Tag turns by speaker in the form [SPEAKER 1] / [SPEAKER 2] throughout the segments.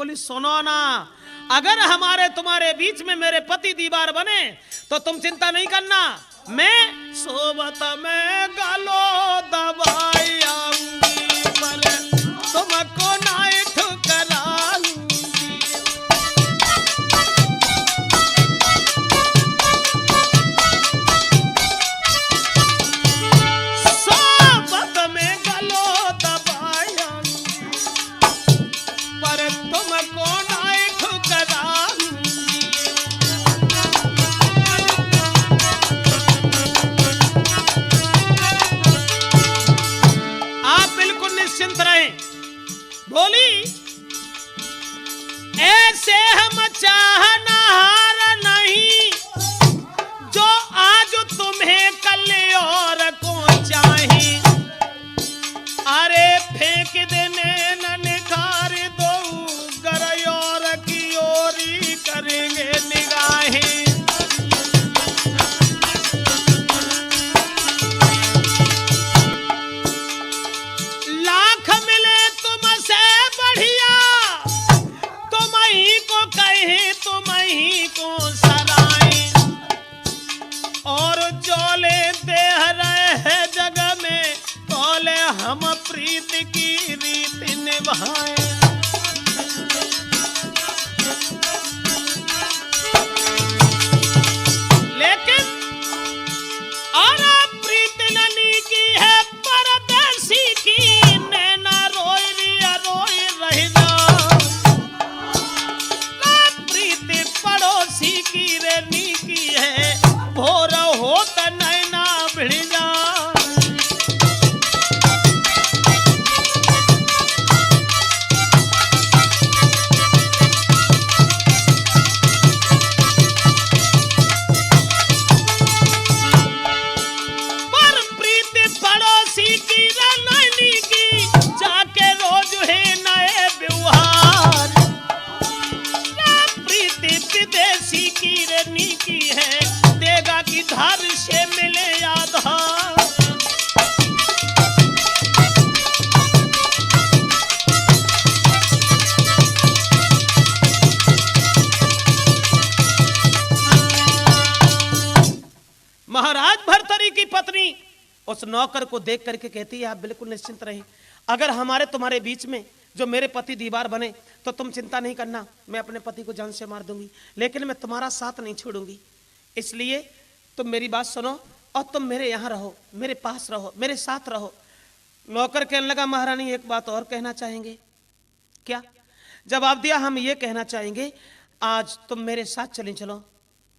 [SPEAKER 1] बोली सुनो ना, अगर हमारे तुम्हारे बीच में मेरे पति दीवार बने तो तुम चिंता नहीं करना, मैं सोबत में गालो दबाई आऊंगी पर तुमको ना ठुकराऊंगी। सोबत में गालो दबाई आऊंगी पर तुमको ना ठुकराऊंगी। निश्चिंत रहे। बोली ऐसे हम चाहनहार नहीं जो आज तुम्हें कल और को चाहे। अरे फेंक देने न निखार दो गरयोर की ओरी करेंगे निगाहें। तुम ही को सराए और जोले दे रहे जग में तोले हम प्रीत की रीत निभाए। लेकिन और प्रीत ननी की है परदेसी की, नैना रोई रिया रोई रह जा। पड़ोसी की रेनी की है भोर हो त नैना भिड़ जा। पर प्रीति पड़ोसी की रेनी की जाके रोज है नए व्यवहार। विदेशी की रेनी की है देगा की धार से मिले आधार। महाराज भर्तरी की पत्नी उस नौकर को देख करके कहती है आप बिल्कुल निश्चिंत रहें, अगर हमारे तुम्हारे बीच में जो मेरे पति दीवार बने तो तुम चिंता नहीं करना, मैं अपने पति को जान से मार दूंगी, लेकिन मैं तुम्हारा साथ नहीं छोड़ूंगी। इसलिए तुम मेरी बात सुनो और तुम मेरे यहाँ रहो, मेरे पास रहो, मेरे साथ रहो। नौकर कहने लगा महारानी एक बात और कहना चाहेंगे? क्या? जवाब दिया हम ये कहना चाहेंगे आज तुम मेरे साथ चलें चलो।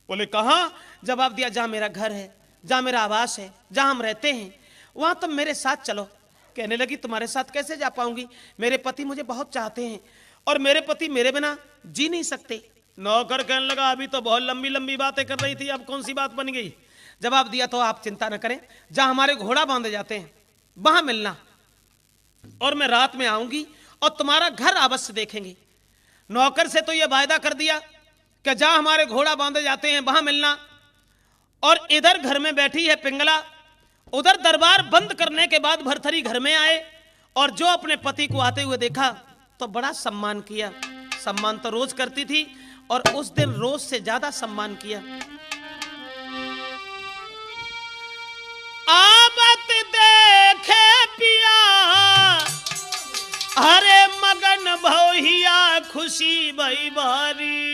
[SPEAKER 1] बोले कहाँ? जवाब दिया जहाँ मेरा घर है, जहाँ मेरा आवास है, जहाँ हम रहते हैं वहाँ तुम मेरे साथ चलो। कहने लगी तुम्हारे साथ कैसे जा पाऊंगी, मेरे पति मुझे बहुत चाहते हैं और मेरे पति मेरे बिना जी नहीं सकते। नौकर कहने लगा अभी तो बहुत लंबी लंबी बातें कर रही थी, अब कौन सी बात बन गई? जवाब दिया तो आप चिंता न करें, जहां हमारे घोड़ा बांधे जाते हैं वहां मिलना और मैं रात में आऊंगी और तुम्हारा घर अवश्य देखेंगे। नौकर से तो यह वायदा कर दिया कि जहां हमारे घोड़ा बांधे जाते हैं वहां मिलना, और इधर घर में बैठी है पिंगला। उधर दरबार बंद करने के बाद भर्तरी घर में आए और जो अपने पति को आते हुए देखा तो बड़ा सम्मान किया। सम्मान तो रोज करती थी और उस दिन रोज से ज्यादा सम्मान किया। आबत देखे पिया हरे मगन भौहिया खुशी भई भारी,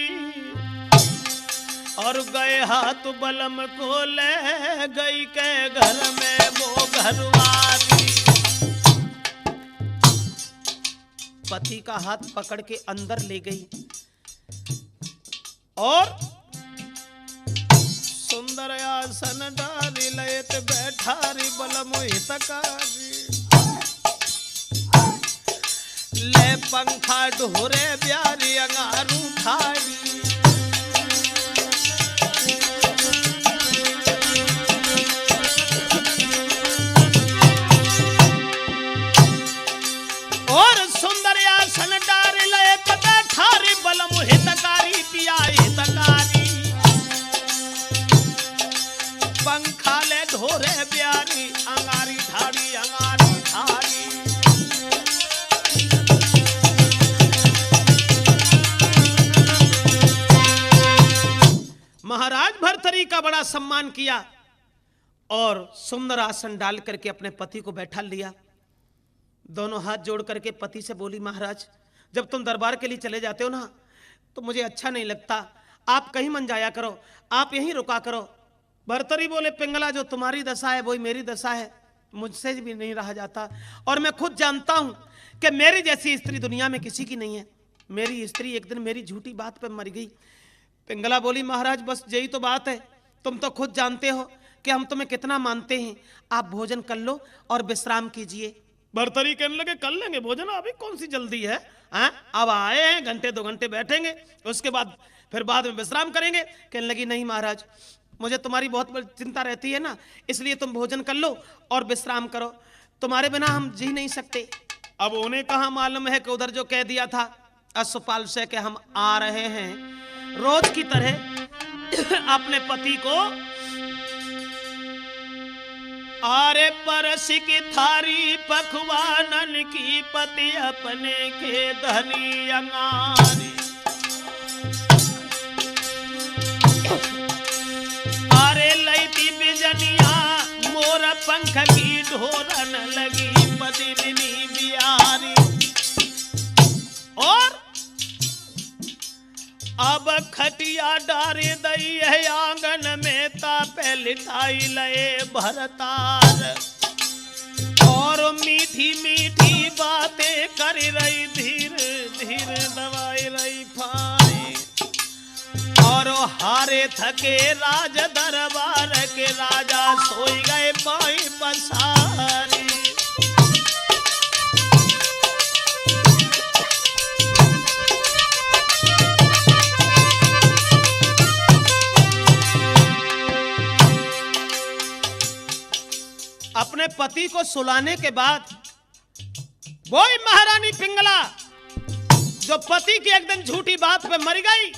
[SPEAKER 1] और गए हाथ बलम को ले गई के घर में वो घरवारी। पति का हाथ पकड़ के अंदर ले गई और सुंदर आसन डारी लयत बैठारी बलम हितकारी। ले पंखा ढोरे ब्यारी अंगारू ठारी, और सुंदर आसन डारी लयत बैठारी बलम हितकारी पिया हितकारी। पंखा ले ढोरे ब्यारी अंगारी ठाड़ी अंगारी ठाड़ी। भर्तरी का बड़ा सम्मान किया और सुंदर आसन डाल करके अपने पति को बैठा लिया। दोनों हाथ जोड़ करके पति से बोली, महाराज जब तुम दरबार के लिए चले जाते हो ना तो मुझे अच्छा नहीं लगता, आप कहीं मन जाया करो, आप यहीं रुका करो। भर्तरी बोले, पिंगला जो तुम्हारी दशा है वही मेरी दशा है, मुझसे भी नहीं रहा जाता और मैं खुद जानता हूं कि मेरी जैसी स्त्री दुनिया में किसी की नहीं है। मेरी स्त्री एक दिन मेरी झूठी बात पर मर गई। पिंगला बोली, महाराज बस यही तो बात है, तुम तो खुद जानते हो कि हम तुम्हें कितना मानते हैं, आप भोजन कर लो और विश्राम कीजिए। भर्तरी कहने लगे, कर लेंगे भोजन, अभी कौन सी जल्दी है, अब आए हैं, घंटे 2 घंटे बैठेंगे, उसके बाद फिर बाद में विश्राम करेंगे। कहने लगी, नहीं महाराज मुझे तुम्हारी बहुत बड़ी चिंता रहती है ना, इसलिए तुम भोजन कर लो और विश्राम करो, तुम्हारे बिना हम जी नहीं सकते। अब उन्हें कहाँ मालूम है कि उधर जो कह दिया था अश्वपाल से कि हम आ रहे हैं, रोज की तरह अपने पति को आरे परस की थारी पखवानन की पति अपने के धनी अंगारी। आरे लईती बिजनिया मोर पंख की ढोरन लगी पदिनी बियारी। और अब खटिया डारे दई है आंगन में, तापे लिटाई लए भरतार और मीठी मीठी बातें कर रही, धीर धीर दवाई रही फाई। और हारे थके राज दरबार के राजा सोई गए पाई पसारी। अपने पति को सुलाने के बाद वही महारानी पिंगला जो पति की एकदम झूठी बात पे मर गई,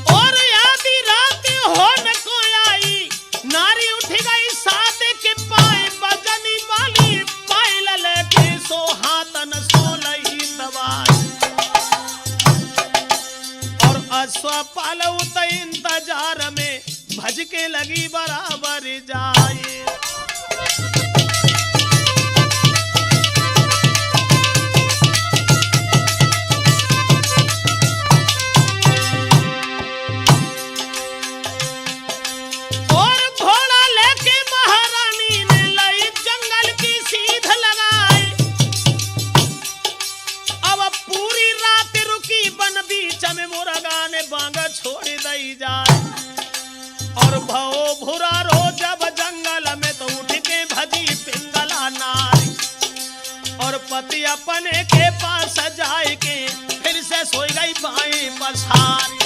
[SPEAKER 1] और आधी रात होने को आई, नारी उठ गई सादे के पाए, बजनी वाली पायल लेके सो हाथन सो लई दवाई। और अश्वपाल उत इंतजार में भज के लगी बराबर जाए। और घोड़ा लेके महारानी ने लई जंगल की सीध लगाई। अब पूरी रात रुकी बन बीच में, मुर्गा ने बांगा छोड़ दई जाए। और भवो भुरा रो जब जंगल में तो उठ के भजी पिंगला नारी। और पति अपने के पास जाए के फिर से सोई गई बाई पसारी।